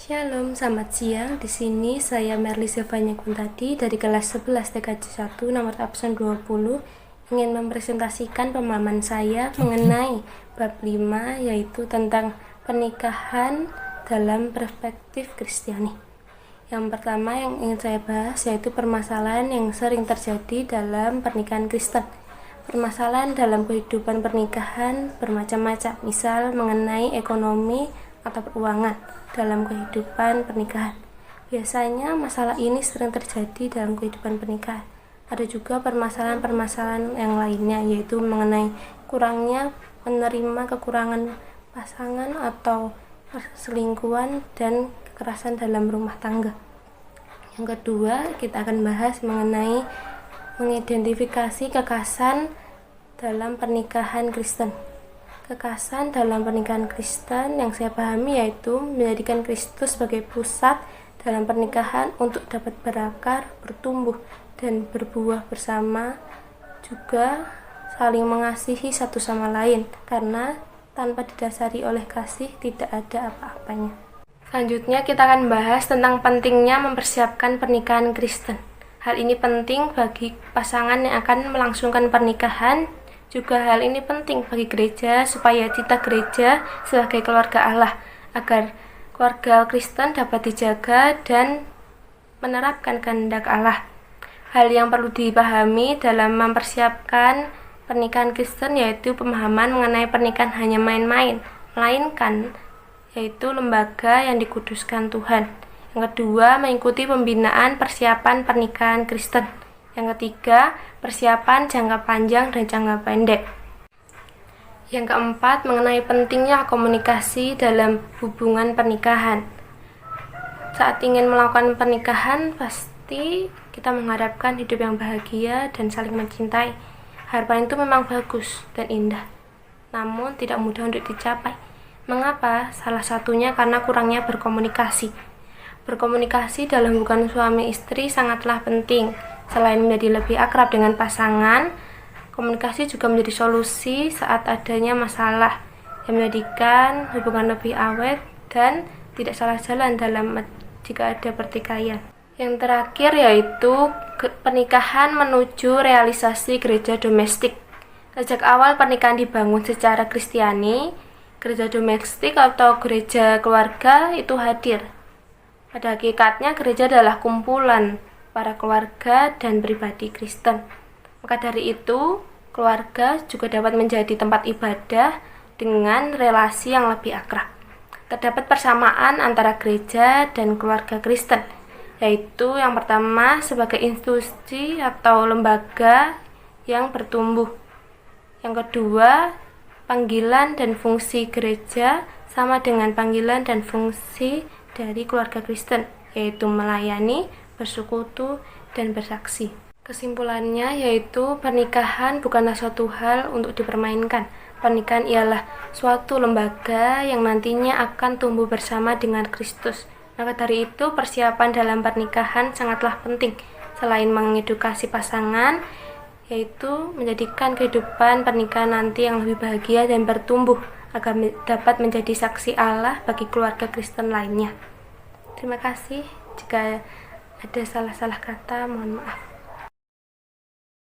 Shalom, selamat siang. Di sini saya Merly Zevanya Kuntadi dari kelas 11 TKJ 1 nomor absen 20 ingin mempresentasikan pemahaman saya mengenai bab 5 yaitu tentang pernikahan dalam perspektif Kristiani. Yang pertama yang ingin saya bahas yaitu permasalahan yang sering terjadi dalam pernikahan Kristen. Permasalahan dalam kehidupan pernikahan bermacam-macam, misal mengenai ekonomi atau keuangan dalam kehidupan pernikahan. Biasanya masalah ini sering terjadi dalam kehidupan pernikahan. Ada juga permasalahan-permasalahan yang lainnya, yaitu mengenai kurangnya menerima kekurangan pasangan atau perselingkuhan dan kekerasan dalam rumah tangga. Yang kedua, kita akan bahas mengenai mengidentifikasi kekerasan dalam pernikahan Kristen. Kekerasan dalam pernikahan Kristen yang saya pahami yaitu menjadikan Kristus sebagai pusat dalam pernikahan untuk dapat berakar, bertumbuh, dan berbuah bersama, juga saling mengasihi satu sama lain, karena tanpa didasari oleh kasih tidak ada apa-apanya. Selanjutnya kita akan bahas tentang pentingnya mempersiapkan pernikahan Kristen. Hal ini penting bagi pasangan yang akan melangsungkan pernikahan. Juga hal ini penting bagi gereja supaya cita gereja sebagai keluarga Allah, agar keluarga Kristen dapat dijaga dan menerapkan kehendak Allah. Hal yang perlu dipahami dalam mempersiapkan pernikahan Kristen yaitu pemahaman mengenai pernikahan hanya main-main, melainkan yaitu lembaga yang dikuduskan Tuhan. Yang kedua, mengikuti pembinaan persiapan pernikahan Kristen. Yang ketiga, persiapan jangka panjang dan jangka pendek. Yang keempat, mengenai pentingnya komunikasi dalam hubungan pernikahan. Saat ingin melakukan pernikahan, pasti kita mengharapkan hidup yang bahagia dan saling mencintai. Harapan itu memang bagus dan indah, namun tidak mudah untuk dicapai. Mengapa? Salah satunya karena kurangnya berkomunikasi. Berkomunikasi dalam hubungan suami istri sangatlah penting. Selain menjadi lebih akrab dengan pasangan, komunikasi juga menjadi solusi saat adanya masalah yang menjadikan hubungan lebih awet dan tidak salah jalan jika ada pertikaian. Yang terakhir yaitu pernikahan menuju realisasi gereja domestik. Sejak awal pernikahan dibangun secara Kristiani, gereja domestik atau gereja keluarga itu hadir. Pada hakikatnya gereja adalah kumpulan para keluarga dan pribadi Kristen. Maka dari itu, keluarga juga dapat menjadi tempat ibadah dengan relasi yang lebih akrab. Terdapat persamaan antara gereja dan keluarga Kristen, yaitu yang pertama sebagai institusi atau lembaga yang bertumbuh. Yang kedua, panggilan dan fungsi gereja sama dengan panggilan dan fungsi dari keluarga Kristen, yaitu melayani, bersekutu, dan bersaksi. Kesimpulannya yaitu pernikahan bukanlah suatu hal untuk dipermainkan. Pernikahan ialah suatu lembaga yang nantinya akan tumbuh bersama dengan Kristus. Maka dari itu persiapan dalam pernikahan sangatlah penting. Selain mengedukasi pasangan, yaitu menjadikan kehidupan pernikahan nanti yang lebih bahagia dan bertumbuh agar dapat menjadi saksi Allah bagi keluarga Kristen lainnya. Terima kasih. Jika ada salah-salah kata, mohon maaf.